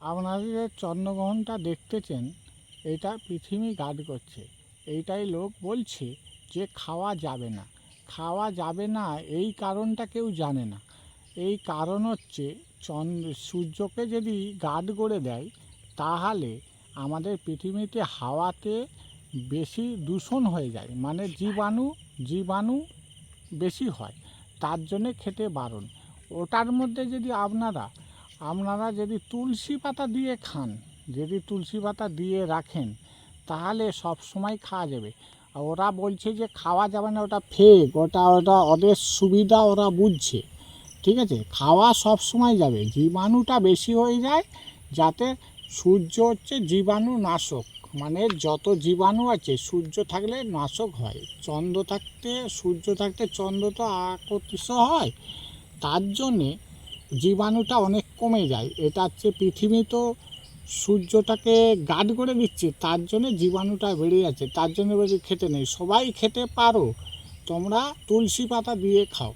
আপনারা যে চন্দ্রগ্রহণটা দেখতেছেন, এটা পৃথিবী গার্ড করছে। এইটাই লোক বলছে যে খাওয়া যাবে না, খাওয়া যাবে না। এই কারণটা কেউ জানে না। এই কারণ হচ্ছে সূর্যকে যদি গার্ড করে দেয়, তাহলে আমাদের পৃথিবীতে হাওয়াতে বেশি দূষণ হয়ে যায়, মানে জীবাণু বেশি হয়। তার জন্যে খেতে বারণ। ওটার মধ্যে যদি আপনারা যদি তুলসী পাতা দিয়ে খান, যদি তুলসী পাতা দিয়ে রাখেন, তাহলে সব সময় খাওয়া যাবে। আর ওরা বলছে যে খাওয়া যাবে না, ওটা ফেক, ওটা ওদের সুবিধা ওরা বুঝছে। ঠিক আছে, খাওয়া সব সময় যাবে, জীবাণুটা বেশি হয়ে যায়, যাতে সূর্য হচ্ছে জীবাণু নাশক। মানে যত জীবাণু আছে সূর্য থাকলে নাশক হয়। সূর্য থাকতে চন্দ্র তো আকর্ষিত হয়, তার জন্যে জীবাণুটা অনেক কমে যায়। এটা হচ্ছে পৃথিবী তো সূর্যটাকে গার্ড করে দিচ্ছে, তার জন্যে জীবাণুটা বেড়ে যাচ্ছে। তার জন্য বলছি খেতে নেই, সবাই খেতে পারো, তোমরা তুলসী পাতা দিয়ে খাও।